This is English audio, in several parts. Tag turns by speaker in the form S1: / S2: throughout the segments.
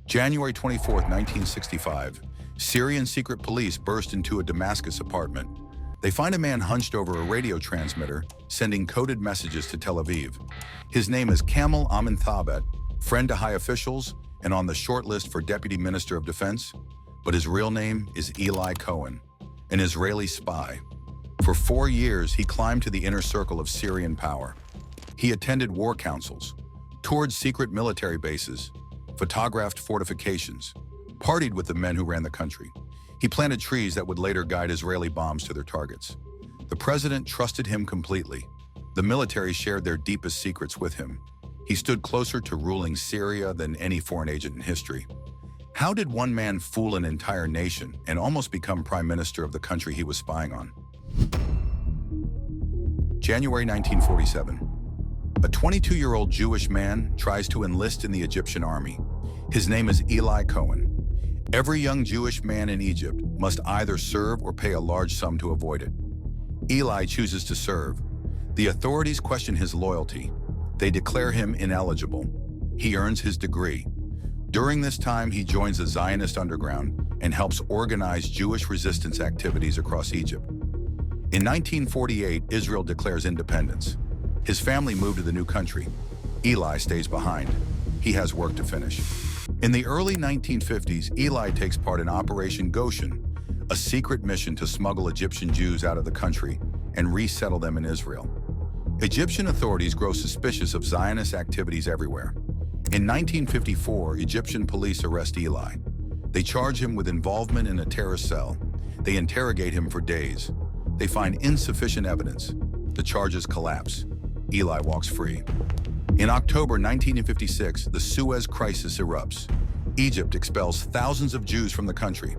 S1: January 24, 1965, Syrian secret police burst into a Damascus apartment. They find a man hunched over a radio transmitter, sending coded messages to Tel Aviv. His name is Kamel Amin Thaabet, friend to high officials, and on the shortlist for Deputy Minister of Defense. But his real name is Eli Cohen, an Israeli spy. For 4 years, he climbed to the inner circle of Syrian power. He attended war councils, toured secret military bases, photographed fortifications, partied with the men who ran the country. He planted trees that would later guide Israeli bombs to their targets. The president trusted him completely. The military shared their deepest secrets with him. He stood closer to ruling Syria than any foreign agent in history. How did one man fool an entire nation and almost become prime minister of the country he was spying on? January 1947. A 22-year-old Jewish man tries to enlist in the Egyptian army. His name is Eli Cohen. Every young Jewish man in Egypt must either serve or pay a large sum to avoid it. Eli chooses to serve. The authorities question his loyalty. They declare him ineligible. He earns his degree. During this time, he joins the Zionist underground and helps organize Jewish resistance activities across Egypt. In 1948, Israel declares independence. His family moved to the new country. Eli stays behind. He has work to finish. In the early 1950s, Eli takes part in Operation Goshen, a secret mission to smuggle Egyptian Jews out of the country and resettle them in Israel. Egyptian authorities grow suspicious of Zionist activities everywhere. In 1954, Egyptian police arrest Eli. They charge him with involvement in a terrorist cell. They interrogate him for days. They find insufficient evidence. The charges collapse. Eli walks free. In October 1956, the Suez Crisis erupts. Egypt expels thousands of Jews from the country.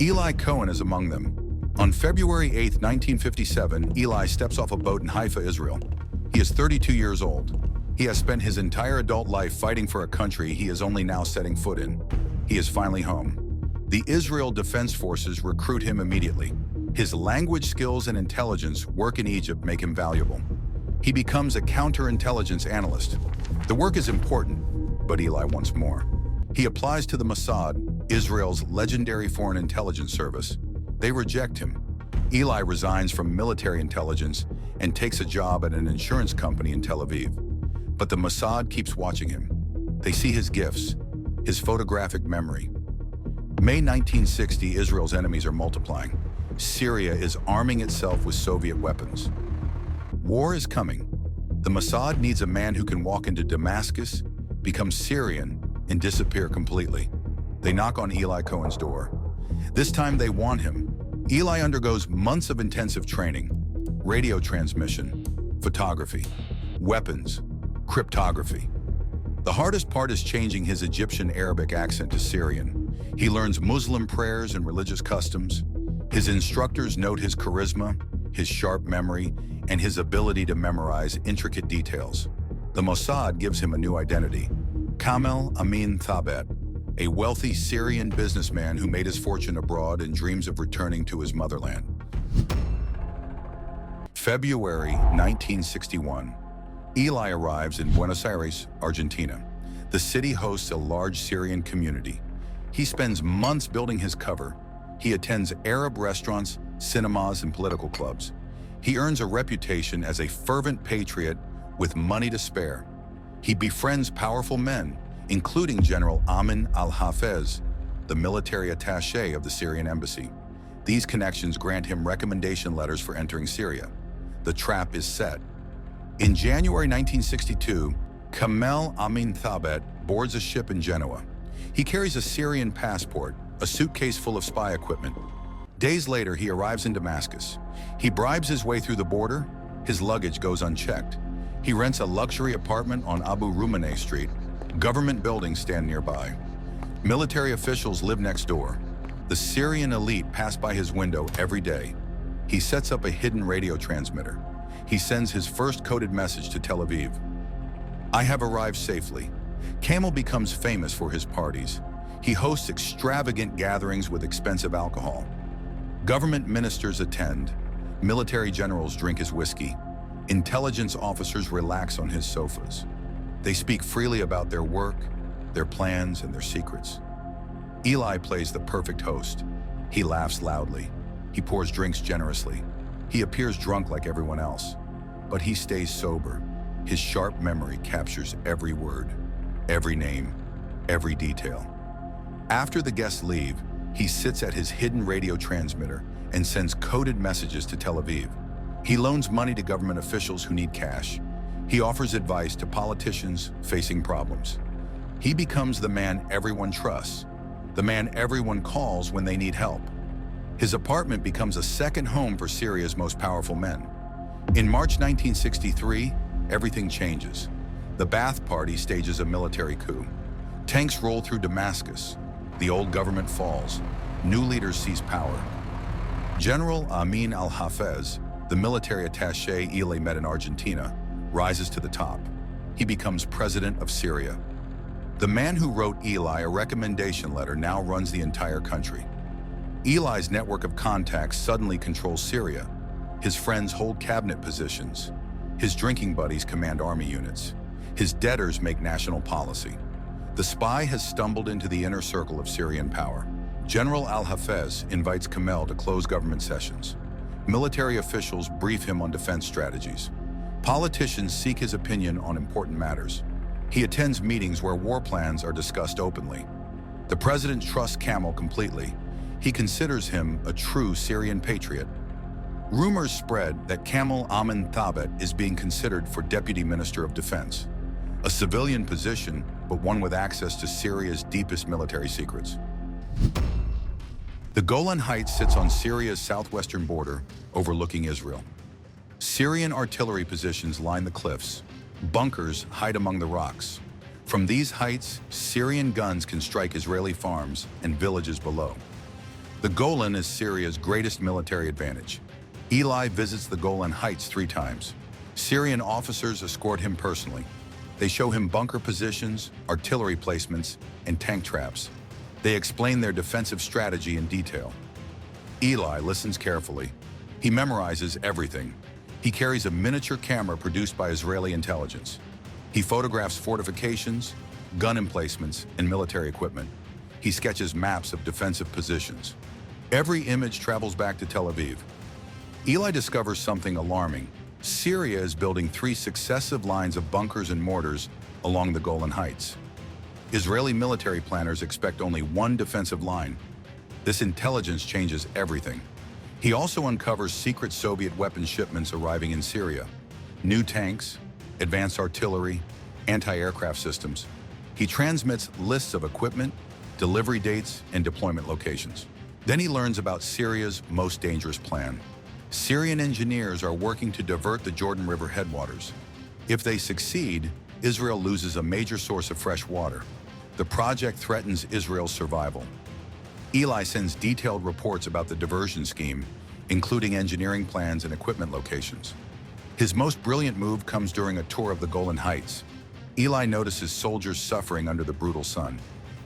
S1: Eli Cohen is among them. On February 8, 1957, Eli steps off a boat in Haifa, Israel. He is 32 years old. He has spent his entire adult life fighting for a country he is only now setting foot in. He is finally home. The Israel Defense Forces recruit him immediately. His language skills and intelligence work in Egypt make him valuable. He becomes a counterintelligence analyst. The work is important, but Eli wants more. He applies to the Mossad, Israel's legendary foreign intelligence service. They reject him. Eli resigns from military intelligence and takes a job at an insurance company in Tel Aviv. But the Mossad keeps watching him. They see his gifts, his photographic memory. May 1960, Israel's enemies are multiplying. Syria is arming itself with Soviet weapons. War is coming. The Mossad needs a man who can walk into Damascus, become Syrian, and disappear completely. They knock on Eli Cohen's door. This time they want him. Eli undergoes months of intensive training: radio transmission, photography, weapons, cryptography. The hardest part is changing his Egyptian Arabic accent to Syrian. He learns Muslim prayers and religious customs. His instructors note his charisma, his sharp memory, and his ability to memorize intricate details. The Mossad gives him a new identity: Kamel Amin Thaabet, a wealthy Syrian businessman who made his fortune abroad and dreams of returning to his motherland. February 1961. Eli arrives in Buenos Aires, Argentina. The city hosts a large Syrian community. He spends months building his cover. He attends Arab restaurants, cinemas, and political clubs. He earns a reputation as a fervent patriot with money to spare. He befriends powerful men, including General Ayman al-Hafez, the military attaché of the Syrian embassy. These connections grant him recommendation letters for entering Syria. The trap is set. In January 1962, Kamel Amin Thaabet boards a ship in Genoa. He carries a Syrian passport, a suitcase full of spy equipment. Days later, he arrives in Damascus. He bribes his way through the border. His luggage goes unchecked. He rents a luxury apartment on Abu Rumane Street. Government buildings stand nearby. Military officials live next door. The Syrian elite pass by his window every day. He sets up a hidden radio transmitter. He sends his first coded message to Tel Aviv. "I have arrived safely." Kamel becomes famous for his parties. He hosts extravagant gatherings with expensive alcohol. Government ministers attend. Military generals drink his whiskey. Intelligence officers relax on his sofas. They speak freely about their work, their plans, and their secrets. Eli plays the perfect host. He laughs loudly. He pours drinks generously. He appears drunk like everyone else, but he stays sober. His sharp memory captures every word, every name, every detail. After the guests leave, he sits at his hidden radio transmitter and sends coded messages to Tel Aviv. He loans money to government officials who need cash. He offers advice to politicians facing problems. He becomes the man everyone trusts, the man everyone calls when they need help. His apartment becomes a second home for Syria's most powerful men. In March 1963, everything changes. The Ba'ath Party stages a military coup. Tanks roll through Damascus. The old government falls. New leaders seize power. General Amin al-Hafez, the military attaché Eli met in Argentina, rises to the top. He becomes president of Syria. The man who wrote Eli a recommendation letter now runs the entire country. Eli's network of contacts suddenly controls Syria. His friends hold cabinet positions. His drinking buddies command army units. His debtors make national policy. The spy has stumbled into the inner circle of Syrian power. General al-Hafez invites Kamel to close government sessions. Military officials brief him on defense strategies. Politicians seek his opinion on important matters. He attends meetings where war plans are discussed openly. The president trusts Kamel completely. He considers him a true Syrian patriot. Rumors spread that Kamel Amin Thaabet is being considered for Deputy Minister of Defense, a civilian position, but one with access to Syria's deepest military secrets. The Golan Heights sits on Syria's southwestern border, overlooking Israel. Syrian artillery positions line the cliffs. Bunkers hide among the rocks. From these heights, Syrian guns can strike Israeli farms and villages below. The Golan is Syria's greatest military advantage. Eli visits the Golan Heights 3 times. Syrian officers escort him personally. They show him bunker positions, artillery placements, and tank traps. They explain their defensive strategy in detail. Eli listens carefully. He memorizes everything. He carries a miniature camera produced by Israeli intelligence. He photographs fortifications, gun emplacements, and military equipment. He sketches maps of defensive positions. Every image travels back to Tel Aviv. Eli discovers something alarming. Syria is building 3 successive lines of bunkers and mortars along the Golan Heights. Israeli military planners expect only 1 defensive line. This intelligence changes everything. He also uncovers secret Soviet weapon shipments arriving in Syria. New tanks, advanced artillery, anti-aircraft systems. He transmits lists of equipment, delivery dates, and deployment locations. Then he learns about Syria's most dangerous plan. Syrian engineers are working to divert the Jordan River headwaters. If they succeed, Israel loses a major source of fresh water. The project threatens Israel's survival. Eli sends detailed reports about the diversion scheme, including engineering plans and equipment locations. His most brilliant move comes during a tour of the Golan Heights. Eli notices soldiers suffering under the brutal sun.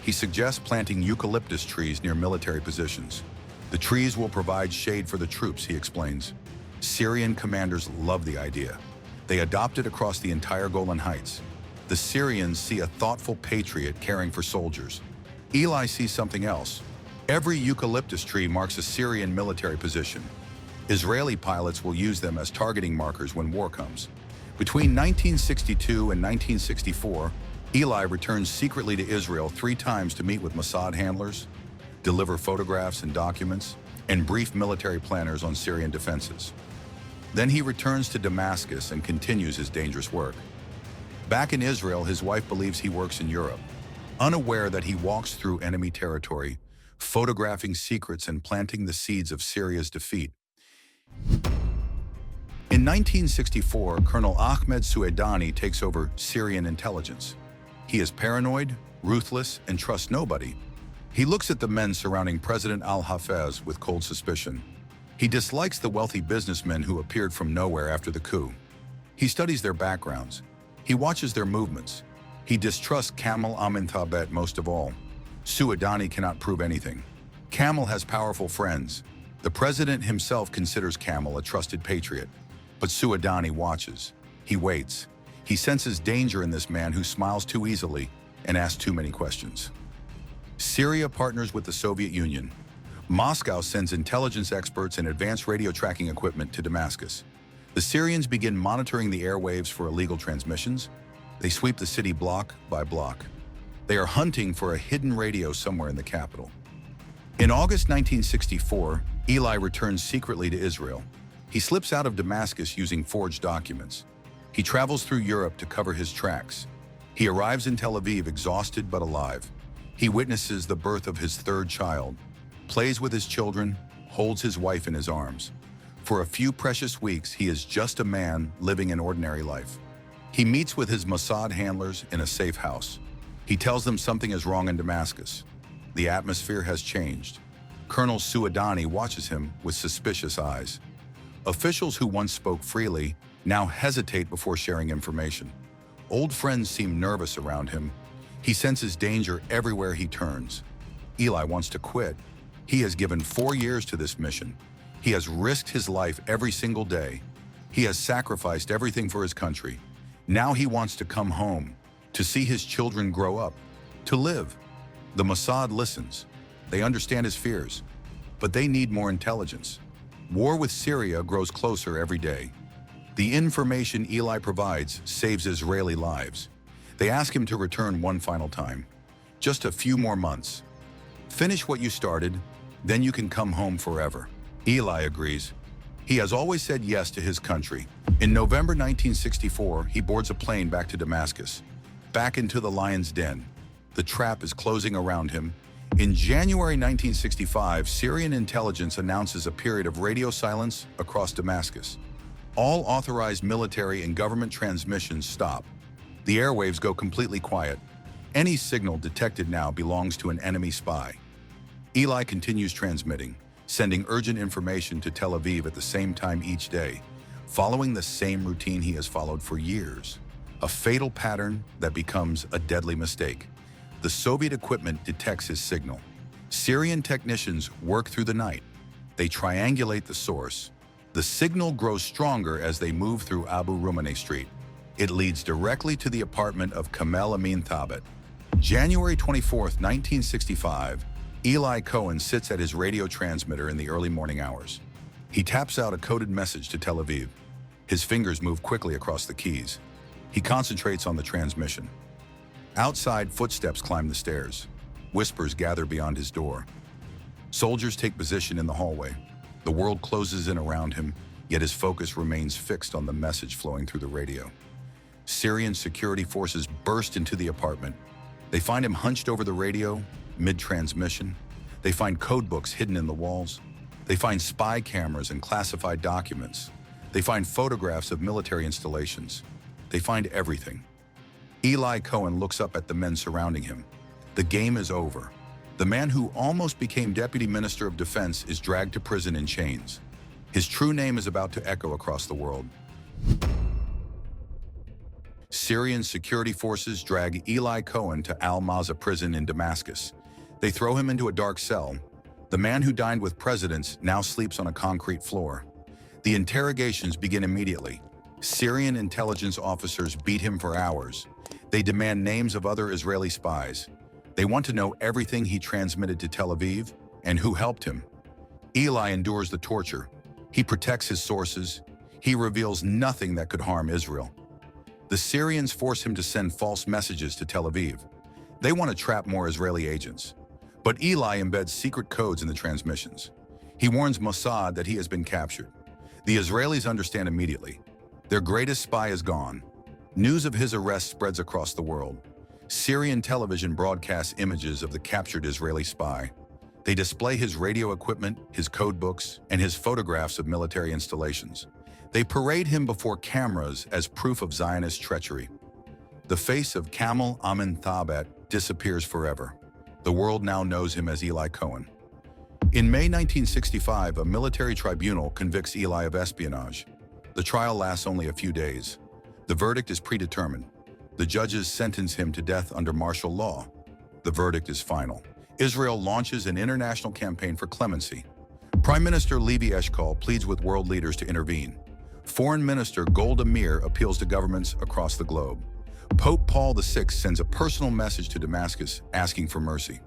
S1: He suggests planting eucalyptus trees near military positions. The trees will provide shade for the troops, he explains. Syrian commanders love the idea. They adopt it across the entire Golan Heights. The Syrians see a thoughtful patriot caring for soldiers. Eli sees something else. Every eucalyptus tree marks a Syrian military position. Israeli pilots will use them as targeting markers when war comes. Between 1962 and 1964, Eli returns secretly to Israel 3 times to meet with Mossad handlers, deliver photographs and documents, and brief military planners on Syrian defenses. Then he returns to Damascus and continues his dangerous work. Back in Israel, his wife believes he works in Europe, unaware that he walks through enemy territory, photographing secrets and planting the seeds of Syria's defeat. In 1964, Colonel Ahmed Su'edani takes over Syrian intelligence. He is paranoid, ruthless, and trusts nobody. He looks at the men surrounding President al-Hafez with cold suspicion. He dislikes the wealthy businessmen who appeared from nowhere after the coup. He studies their backgrounds. He watches their movements. He distrusts Kamel Amin Thaabet most of all. Su'edani cannot prove anything. Kamel has powerful friends. The president himself considers Kamel a trusted patriot. But Su'edani watches. He waits. He senses danger in this man who smiles too easily. and ask too many questions. Syria partners with the Soviet Union. Moscow sends intelligence experts and advanced radio tracking equipment to Damascus. The Syrians begin monitoring the airwaves for illegal transmissions. They sweep the city block by block. They are hunting for a hidden radio somewhere in the capital. In August 1964, Eli returns secretly to Israel. He slips out of Damascus using forged documents. He travels through Europe to cover his tracks. He arrives in Tel Aviv exhausted but alive. He witnesses the birth of his third child, plays with his children, holds his wife in his arms. For a few precious weeks, he is just a man living an ordinary life. He meets with his Mossad handlers in a safe house. He tells them something is wrong in Damascus. The atmosphere has changed. Colonel Suadani watches him with suspicious eyes. Officials who once spoke freely now hesitate before sharing information. Old friends seem nervous around him. He senses danger everywhere he turns. Eli wants to quit. He has given 4 years to this mission. He has risked his life every single day. He has sacrificed everything for his country. Now he wants to come home, to see his children grow up, to live. The Mossad listens. They understand his fears, but they need more intelligence. War with Syria grows closer every day. The information Eli provides saves Israeli lives. They ask him to return one final time. Just a few more months. Finish what you started, then you can come home forever. Eli agrees. He has always said yes to his country. In November 1964, he boards a plane back to Damascus, back into the lion's den. The trap is closing around him. In January 1965, Syrian intelligence announces a period of radio silence across Damascus. All authorized military and government transmissions stop. The airwaves go completely quiet. Any signal detected now belongs to an enemy spy. Eli continues transmitting, sending urgent information to Tel Aviv at the same time each day, following the same routine he has followed for years. A fatal pattern that becomes a deadly mistake. The Soviet equipment detects his signal. Syrian technicians work through the night. They triangulate the source. The signal grows stronger as they move through Abu Rumani Street. It leads directly to the apartment of Kamel Amin Thaabet. January 24, 1965, Eli Cohen sits at his radio transmitter in the early morning hours. He taps out a coded message to Tel Aviv. His fingers move quickly across the keys. He concentrates on the transmission. Outside, footsteps climb the stairs. Whispers gather beyond his door. Soldiers take position in the hallway. The world closes in around him, yet his focus remains fixed on the message flowing through the radio. Syrian security forces burst into the apartment. They find him hunched over the radio, mid-transmission. They find code books hidden in the walls. They find spy cameras and classified documents. They find photographs of military installations. They find everything. Eli Cohen looks up at the men surrounding him. The game is over. The man who almost became Deputy Minister of Defense is dragged to prison in chains. His true name is about to echo across the world. Syrian security forces drag Eli Cohen to Al-Maza prison in Damascus. They throw him into a dark cell. The man who dined with presidents now sleeps on a concrete floor. The interrogations begin immediately. Syrian intelligence officers beat him for hours. They demand names of other Israeli spies. They want to know everything he transmitted to Tel Aviv and who helped him. Eli endures the torture. He protects his sources. He reveals nothing that could harm Israel. The Syrians force him to send false messages to Tel Aviv. They want to trap more Israeli agents. But Eli embeds secret codes in the transmissions. He warns Mossad that he has been captured. The Israelis understand immediately. Their greatest spy is gone. News of his arrest spreads across the world. Syrian television broadcasts images of the captured Israeli spy. They display his radio equipment, his code books, and his photographs of military installations. They parade him before cameras as proof of Zionist treachery. The face of Kamel Amin Thaabet disappears forever. The world now knows him as Eli Cohen. In May 1965, a military tribunal convicts Eli of espionage. The trial lasts only a few days. The verdict is predetermined. The judges sentence him to death under martial law. The verdict is final. Israel launches an international campaign for clemency. Prime Minister Levi Eshkol pleads with world leaders to intervene. Foreign Minister Golda Meir appeals to governments across the globe. Pope Paul VI sends a personal message to Damascus asking for mercy.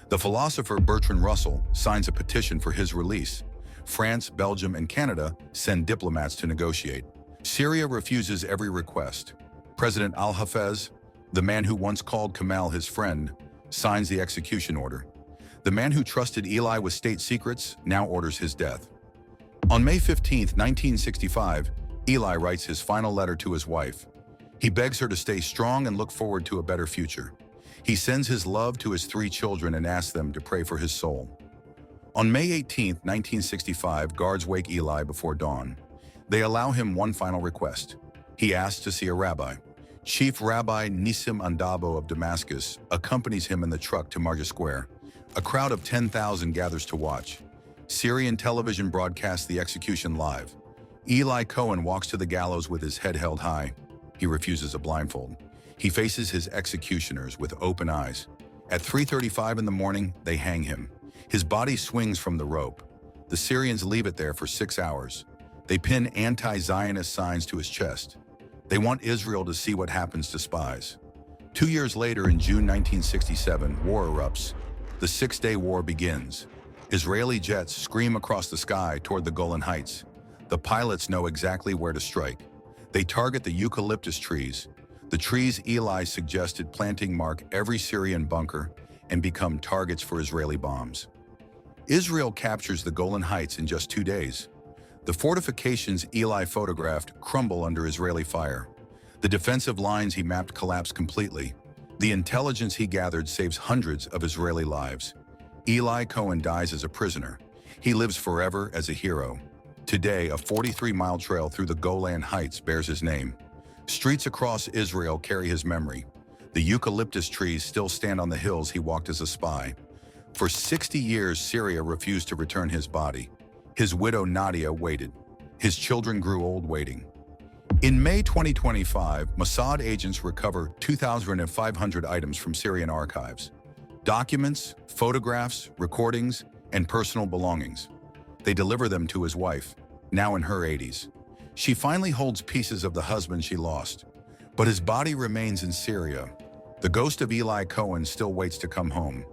S1: The philosopher Bertrand Russell signs a petition for his release. France, Belgium, and Canada send diplomats to negotiate. Syria refuses every request. President Al-Hafez, the man who once called Kamel his friend, signs the execution order. The man who trusted Eli with state secrets now orders his death. On May 15, 1965, Eli writes his final letter to his wife. He begs her to stay strong and look forward to a better future. He sends his love to his 3 children and asks them to pray for his soul. On May 18, 1965, guards wake Eli before dawn. They allow him one final request. He asks to see a rabbi. Chief Rabbi Nissim Andabo of Damascus accompanies him in the truck to Marja Square. A crowd of 10,000 gathers to watch. Syrian television broadcasts the execution live. Eli Cohen walks to the gallows with his head held high. He refuses a blindfold. He faces his executioners with open eyes. At 3:35 in the morning, they hang him. His body swings from the rope. The Syrians leave it there for 6 hours. They pin anti-Zionist signs to his chest. They want Israel to see what happens to spies. 2 years later, in June 1967, war erupts. The Six-Day War begins. Israeli jets scream across the sky toward the Golan Heights. The pilots know exactly where to strike. They target the eucalyptus trees. The trees Eli suggested planting mark every Syrian bunker and become targets for Israeli bombs. Israel captures the Golan Heights in just 2 days. The fortifications Eli photographed crumble under Israeli fire. The defensive lines he mapped collapse completely. The intelligence he gathered saves hundreds of Israeli lives. Eli Cohen dies as a prisoner. He lives forever as a hero. Today, a 43-mile trail through the Golan Heights bears his name. Streets across Israel carry his memory. The eucalyptus trees still stand on the hills he walked as a spy. For 60 years, Syria refused to return his body. His widow Nadia waited. His children grew old waiting. In May 2025, Mossad agents recover 2,500 items from Syrian archives. Documents, photographs, recordings, and personal belongings. They deliver them to his wife, now in her 80s. She finally holds pieces of the husband she lost, but his body remains in Syria. The ghost of Eli Cohen still waits to come home.